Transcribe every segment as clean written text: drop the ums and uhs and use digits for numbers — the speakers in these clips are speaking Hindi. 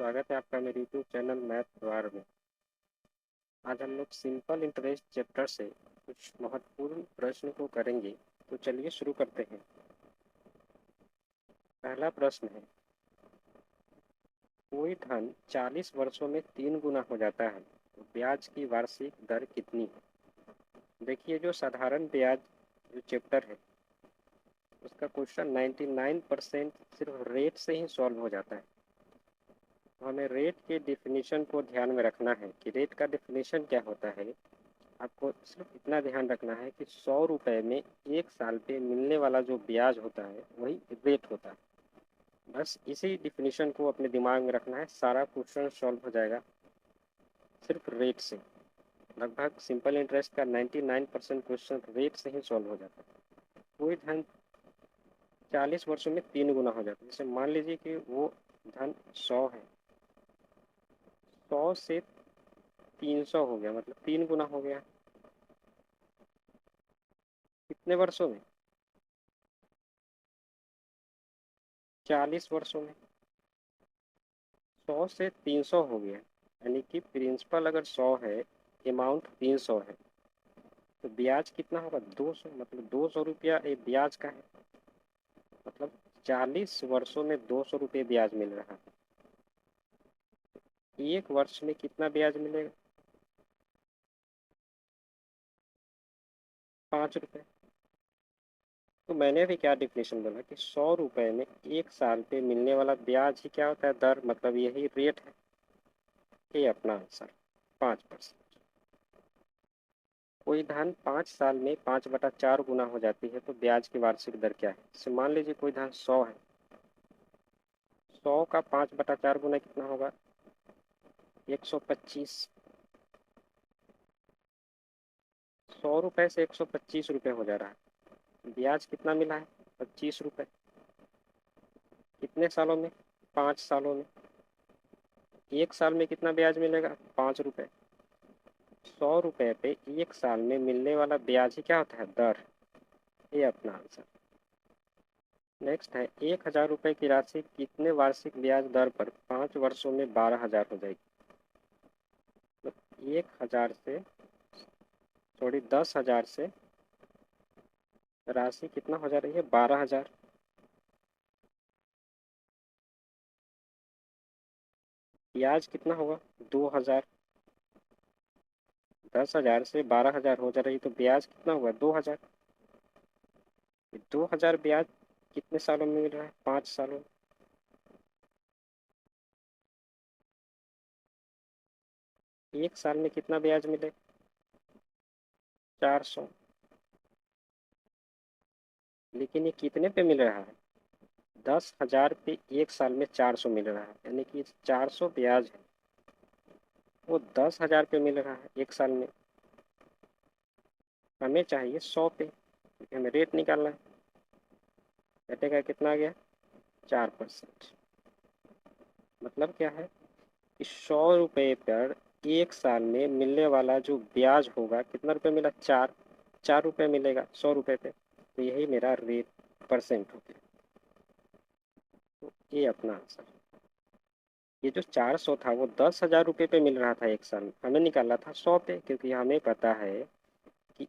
स्वागत है आपका मेरे यूट्यूब चैनल मैथ वार में। आज हम लोग सिंपल इंटरेस्ट चैप्टर से कुछ महत्वपूर्ण प्रश्न को करेंगे। तो चलिए शुरू करते हैं। पहला प्रश्न है, कोई धन 40 वर्षों में 3 गुना हो जाता है तो ब्याज की वार्षिक दर कितनी है। देखिए, जो साधारण ब्याज जो चैप्टर है उसका क्वेश्चन 99% सिर्फ रेट से ही सॉल्व हो जाता है। तो हमें रेट के डिफिनीशन को ध्यान में रखना है कि रेट का डिफिनीशन क्या होता है। आपको सिर्फ इतना ध्यान रखना है कि 100 रुपये में 1 साल पे मिलने वाला जो ब्याज होता है वही रेट होता है। बस इसी डिफिनीशन को अपने दिमाग में रखना है, सारा क्वेश्चन सॉल्व हो जाएगा सिर्फ रेट से। लगभग सिंपल इंटरेस्ट का 99% क्वेश्चन रेट से ही सॉल्व हो जाता है। कोई धन 40 वर्षों में 3 गुना हो जाता है। जैसे मान लीजिए कि वो धन 100 है, 100 से 300 हो गया, मतलब 3 गुना हो गया। कितने वर्षों में? 40 वर्षों में। 100 से 300 हो गया, यानी कि प्रिंसिपल अगर 100 है, अमाउंट 300 है, तो ब्याज कितना होगा? 200। मतलब 200 रुपया एक ब्याज का है। मतलब 40 वर्षों में 200 रुपये ब्याज मिल रहा है। एक वर्ष में कितना ब्याज मिलेगा? 5 रुपये। तो मैंने भी क्या डिफिनेशन बोला कि 100 रुपये में 1 साल पे मिलने वाला ब्याज ही क्या होता है? दर। मतलब यही रेट है। ये अपना आंसर 5%। कोई धन 5 साल में 5/4 गुना हो जाती है तो ब्याज की वार्षिक दर क्या है? जैसे मान लीजिए कोई धन 100 है, 100 का 5/4 गुना कितना होगा? 125। 100 रुपये से 125 रुपये हो जा रहा है। ब्याज कितना मिला है? 25 रुपये। कितने सालों में? 5 सालों में। 1 साल में कितना ब्याज मिलेगा? 5 रुपये। 100 रुपये पे 1 साल में मिलने वाला ब्याज ही क्या होता है? दर। ये अपना आंसर। नेक्स्ट है, 1,000 रुपये की राशि कितने वार्षिक ब्याज दर पर 5 वर्षों में 12,000 हो जाएगी? तो 1,000 से, सॉरी 10,000 से राशि कितना हो जा रही है? 12,000। ब्याज कितना होगा? 2,000। 10,000 से 12,000 हो जा रही है तो ब्याज कितना होगा? 2,000। 2,000 ब्याज कितने सालों में मिल रहा है? 5 सालों में। एक साल में कितना ब्याज मिले? 400। लेकिन ये कितने पे मिल रहा है? 10,000 पे 1 साल में 400 मिल रहा है, यानी कि 400 ब्याज है वो 10,000 पे मिल रहा है 1 साल में। हमें चाहिए 100 पे, क्योंकि हमें रेट निकालना है। घटेगा कितना आ गया? 4%। मतलब क्या है कि 100 रुपये पर 1 साल में मिलने वाला जो ब्याज होगा, कितना रुपये मिला? 4 रुपये मिलेगा 100 रुपये पे। तो यही मेरा रेट परसेंट हो गया। तो ये अपना आंसर। ये जो 400 था वो 10,000 रुपये पे मिल रहा था 1 साल में, हमें निकालना था 100 पे, क्योंकि हमें पता है कि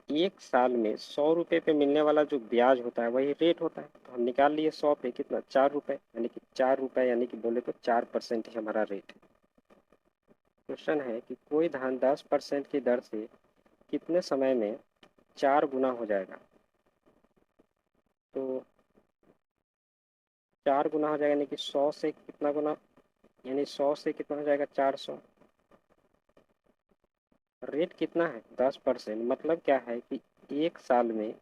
1 साल में 100 रुपये पे मिलने वाला जो ब्याज होता है वही रेट होता है। तो हम निकाल लिए 100 पे कितना? 4 रुपये, यानी कि 4 रुपये, यानी कि बोले तो 4% ही हमारा रेट है। क्वेश्चन है कि कोई धन 10% की दर से कितने समय में 4 गुना हो जाएगा? तो 4 गुना हो जाएगा, यानी कि 100 से कितना गुना? यानी 100 से कितना हो जाएगा? 400। रेट कितना है? 10%। मतलब क्या है कि 1 साल में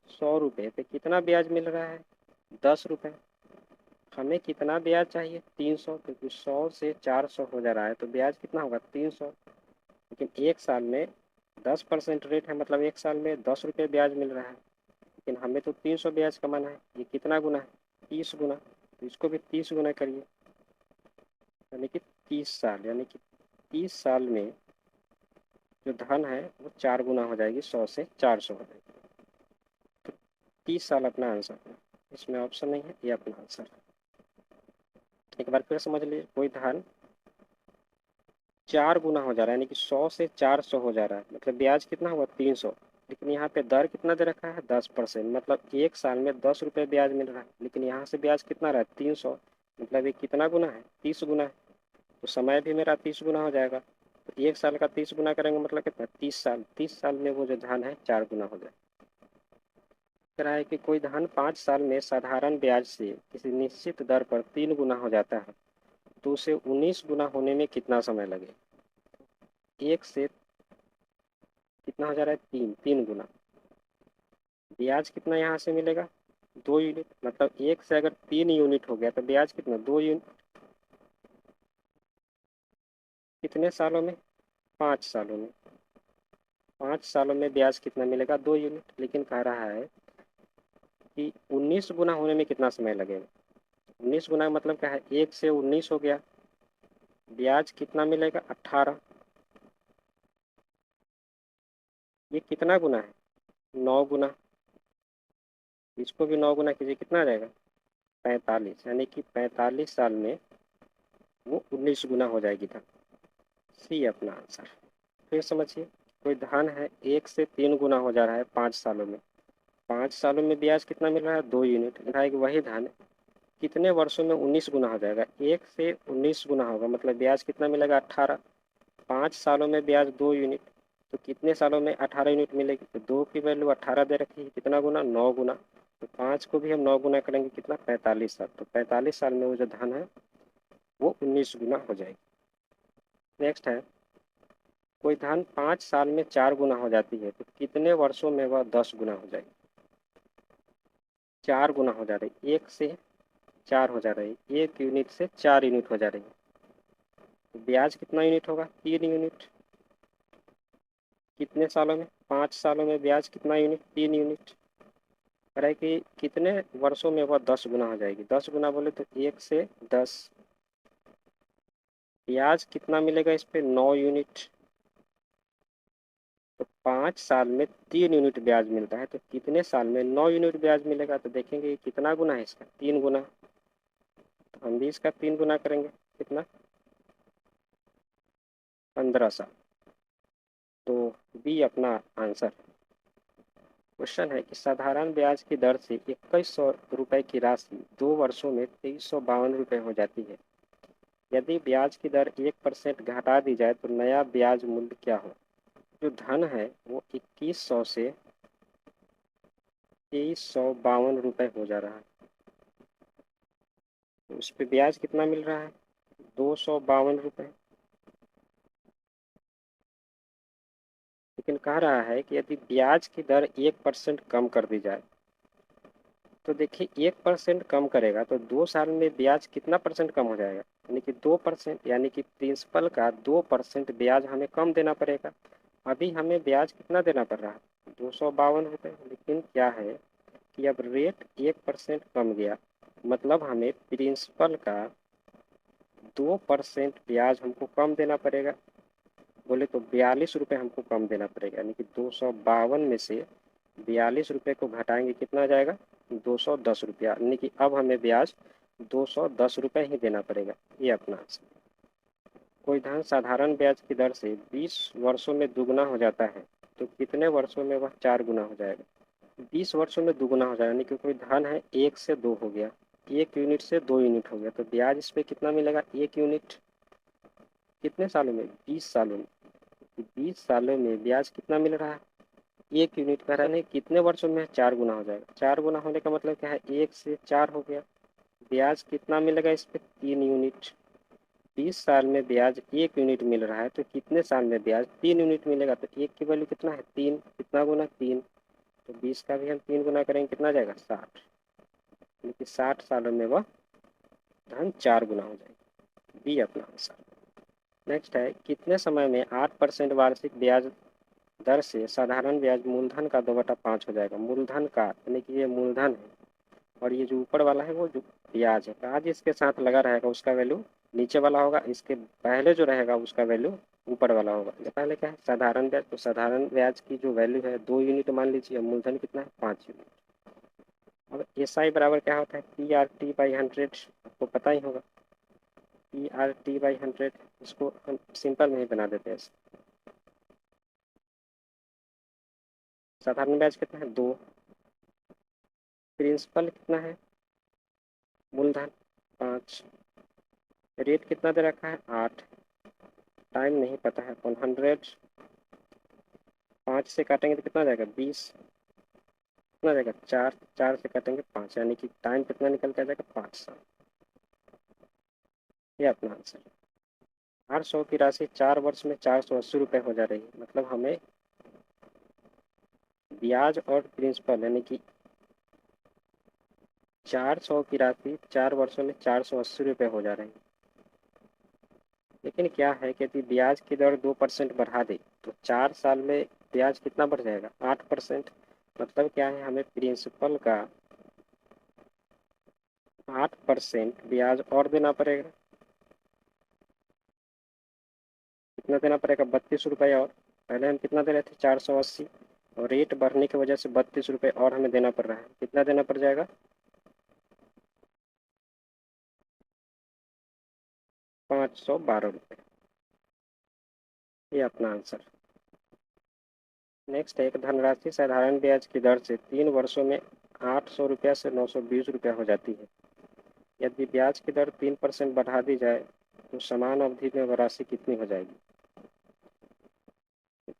100 रुपये पे कितना ब्याज मिल रहा है? 10 रुपये। हमें कितना ब्याज चाहिए? 300, क्योंकि 100 से 400 हो जा रहा है तो ब्याज कितना होगा? 300। लेकिन 1 साल में 10% रेट है, मतलब 1 साल में 10 रुपये ब्याज मिल रहा है। लेकिन हमें तो 300 ब्याज कमाना है। ये कितना गुना है? 30 गुना। तो इसको भी 30 गुना करिए, यानी कि 30 साल, यानी कि 30 साल में जो धन है वो 4 गुना हो जाएगी, 100 से 400 हो जाएगी। तो 30 साल अपना आंसर है, इसमें ऑप्शन नहीं है, ये अपना आंसर है। एक बार फिर समझ लीजिए, कोई धन 4 गुना हो जा रहा है, यानी कि 100 से 400 हो जा रहा है, मतलब ब्याज कितना हुआ 300। लेकिन यहाँ पे दर कितना दे रखा है 10%, मतलब एक साल में 10 रुपये ब्याज मिल रहा है। लेकिन यहाँ से ब्याज कितना रहा है 300, मतलब ये कितना गुना है 30 गुना है। तो समय भी मेरा 30 गुना हो जाएगा। तो एक साल का 30 गुना करेंगे मतलब कितना 30 साल, 30 साल में वो जो धन है 4 गुना हो जाए। कह रहा है कि कोई धन 5 साल में साधारण ब्याज से किसी निश्चित दर पर 3 गुना हो जाता है, तो उसे 19 गुना होने में कितना समय लगेगा। एक से कितना हो जा रहा है 3 गुना। ब्याज कितना यहाँ से मिलेगा 2 यूनिट, मतलब एक से अगर 3 यूनिट हो गया तो ब्याज कितना 2 यूनिट। कितने सालों में 5 सालों में। 5 सालों में ब्याज कितना मिलेगा 2 यूनिट। लेकिन कह रहा है कि 19 गुना होने में कितना समय लगेगा। 19 गुना का मतलब क्या है, एक से 19 हो गया, ब्याज कितना मिलेगा 18। ये कितना गुना है 9 गुना। इसको भी 9 गुना कीजिए, कितना आ जाएगा 45, यानी कि 45 साल में वो 19 गुना हो जाएगी धन। सी अपना आंसर। फिर समझिए, कोई धन है 1 से 3 गुना हो जा रहा है 5 सालों में। 5 सालों में ब्याज कितना मिल रहा है 2 यूनिट। लिखा है कि वही धन कितने वर्षों में 19 गुना हो जाएगा। 1 से 19 गुना होगा, मतलब ब्याज कितना मिलेगा 18। 5 सालों में ब्याज 2 यूनिट, तो कितने सालों में 18 यूनिट मिलेगी। तो 2 की वैल्यू 18 दे रखी है, कितना गुना 9 गुना। तो 5 को भी हम 9 गुना करेंगे कितना 45 साल, तो 45 साल में वो जो धन है वो 19 गुना हो जाएगी। नेक्स्ट है, कोई धन 5 साल में 4 गुना हो जाती है, तो कितने वर्षों में वह 10 गुना हो जाएगी। 4 गुना हो जा रही, 1 से 4 हो जा रही, 1 यूनिट से 4 यूनिट हो जा रही है। तो ब्याज कितना यूनिट होगा 3 यूनिट। कितने सालों में 5 सालों में ब्याज कितना यूनिट 3 यूनिट। कह रहा है कि कितने वर्षों में वह 10 गुना हो जाएगी। 10 गुना बोले तो 1 से 10। ब्याज कितना मिलेगा इस पे 9 यूनिट। तो 5 साल में 3 यूनिट ब्याज मिलता है, तो कितने साल में 9 यूनिट ब्याज मिलेगा। तो देखेंगे कितना गुना है इसका 3 गुना। तो हम भी इसका 3 गुना करेंगे, कितना 15 साल। तो बी अपना आंसर। क्वेश्चन है कि साधारण ब्याज की दर से 2100 रुपये की राशि 2 वर्षों में 2352 रुपये हो जाती है। यदि ब्याज की दर 1% घटा दी जाए तो नया ब्याज मूल्य क्या हो। जो धन है वो 2100 से 2352 रुपये हो जा रहा है, तो उस पर ब्याज कितना मिल रहा है 252 रुपये। लेकिन कह रहा है कि यदि ब्याज की दर 1% कम कर दी जाए, तो देखिए 1% कम करेगा तो 2 साल में ब्याज कितना परसेंट कम हो जाएगा, यानी कि 2%, यानी कि प्रिंसिपल का 2% ब्याज हमें कम देना पड़ेगा। अभी हमें ब्याज कितना देना पड़ रहा है 252 रुपये। लेकिन क्या है कि अब रेट 1% कम गया, मतलब हमें प्रिंसिपल का 2% ब्याज हमको कम देना पड़ेगा। बोले तो 42 रुपये हमको कम देना पड़ेगा, यानी कि 252 में से 42 रुपये को घटाएंगे कितना आ जाएगा 210 रुपया, यानी कि अब हमें ब्याज 210 रुपये ही देना पड़ेगा। ये अपना आंसर। कोई धन साधारण ब्याज की दर से 20 वर्षों में दुगना हो जाता है, तो कितने वर्षों में वह 4 गुना हो जाएगा। 20 वर्षों में दुगना हो जाएगा, यानी कि कोई धन है 1 से 2 हो गया, 1 यूनिट से 2 यूनिट हो गया, तो ब्याज इस पे कितना मिलेगा 1 यूनिट। कितने सालों में 20 सालों में। 20 सालों में ब्याज कितना मिल रहा है 1 यूनिट। कह रहा है नहीं कितने वर्षों में 4 गुना हो जाएगा। 4 गुना होने का मतलब क्या है 1 से 4 हो गया, ब्याज कितना मिलेगा इस पे 3 यूनिट। 20 साल में ब्याज 1 यूनिट मिल रहा है, तो कितने साल में ब्याज 3 यूनिट मिलेगा। तो एक की वैल्यू कितना है 3, कितना गुना 3। तो 20 का भी हम 3 गुना करेंगे, कितना जाएगा 60, यानी कि 60 सालों में वह धन 4 गुना हो जाएगी। बी अपना आंसर। नेक्स्ट है, कितने समय में 8% वार्षिक ब्याज दर से साधारण ब्याज मूलधन का 2/5 हो जाएगा। मूलधन का यानी कि ये मूलधन है, और ये जो ऊपर वाला है वो जो ब्याज है, ब्याज इसके साथ लगा रहेगा, उसका वैल्यू नीचे वाला होगा, इसके पहले जो रहेगा उसका वैल्यू ऊपर वाला होगा। ये पहले क्या है साधारण ब्याज, तो साधारण ब्याज की जो वैल्यू है 2 यूनिट मान लीजिए, मूलधन कितना है 5 यूनिट। अब एस आई बराबर क्या होता है पी आर टी बाई 100, आपको पता ही होगा। ERT/100, इसको हम सिंपल में ही बना देते हैं। साधारण ब्याज कितना है 2, प्रिंसिपल कितना है मूलधन 5, रेट कितना दे रखा है 8, टाइम नहीं पता है 100, 5 से काटेंगे तो कितना जाएगा 20, कितना जाएगा 4, 4 से काटेंगे 5, यानी कि टाइम कितना निकल के आ जाएगा 5 साल। ये अपना आंसर। 800 की राशि 4 वर्ष में 480 रुपये हो जा रही है, मतलब हमें ब्याज और प्रिंसिपल यानी कि 400 की राशि 4 वर्षों में 480 रुपये हो जा रही है। लेकिन क्या है कि यदि ब्याज की दर 2% बढ़ा दे तो 4 साल में ब्याज कितना बढ़ जाएगा 8%। मतलब क्या है, हमें प्रिंसिपल का 8% ब्याज और देना पड़ेगा। कितना देना पड़ेगा 32 रुपये, और पहले हम कितना दे रहे थे 480, और रेट बढ़ने की वजह से 32 रुपये और हमें देना पड़ रहा है। कितना देना पड़ जाएगा 512 रुपये। ये अपना आंसर। नेक्स्ट है, एक धनराशि साधारण ब्याज की दर से 3 वर्षों में 800 रुपया से 920 रुपया हो जाती है। यदि ब्याज की दर 3% बढ़ा दी जाए तो समान अवधि में वह राशि कितनी हो जाएगी।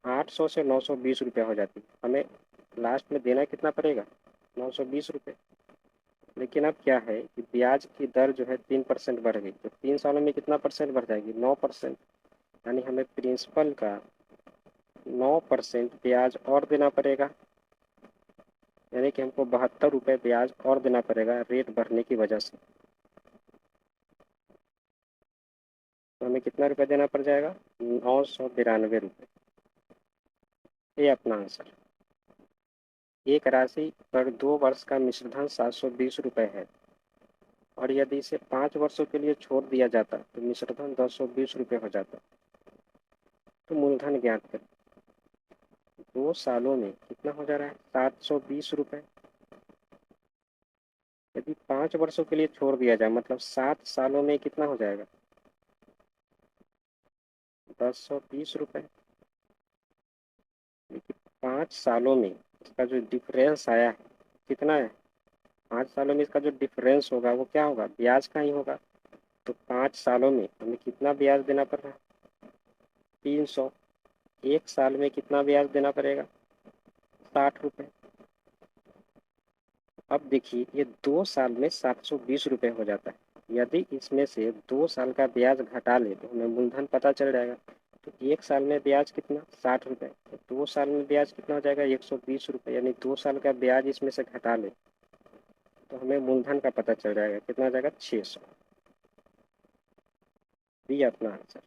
800 से 920 रुपया हो जाती है, हमें लास्ट में देना कितना पड़ेगा 920 रुपये। लेकिन अब क्या है कि ब्याज की दर जो है 3% बढ़ गई, तो 3 सालों में कितना परसेंट बढ़ जाएगी 9%, यानी हमें प्रिंसिपल का 9% ब्याज और देना पड़ेगा, यानी कि हमको 72 रुपये ब्याज और देना पड़ेगा रेट बढ़ने की वजह से। तो हमें कितना रुपये देना पड़ जाएगा 992 रुपये। ये अपना आंसर। एक राशि पर 2 वर्ष का मिश्रधन 720 रुपये है, और यदि इसे 5 वर्षों के लिए छोड़ दिया जाता तो मिश्रधन 1020 रुपये हो जाता। तो मूलधन ज्ञात करें। 2 सालों में कितना हो जा रहा है 720 रुपये। यदि 5 वर्षों के लिए छोड़ दिया जाए मतलब 7 सालों में कितना हो जाएगा 1020 रुपये। लेकिन 5 सालों में इसका जो डिफरेंस आया है कितना है, 5 सालों में इसका जो डिफरेंस होगा वो क्या होगा ब्याज का ही होगा। तो 5 सालों में हमें कितना ब्याज देना पड़ रहा है 300। एक साल में कितना ब्याज देना पड़ेगा 60 रुपये। अब देखिए ये 2 साल में 720 रुपये हो जाता है। यदि इसमें से 2 साल का ब्याज घटा ले तो हमें मूलधन पता चल जाएगा। तो एक साल में ब्याज कितना 60 रुपये, तो 2 साल में ब्याज कितना हो जाएगा 120 रुपये, यानी 2 साल का ब्याज इसमें से घटा ले तो हमें मूलधन का पता चल जाएगा कितना हो जाएगा 600। ये अपना आंसर।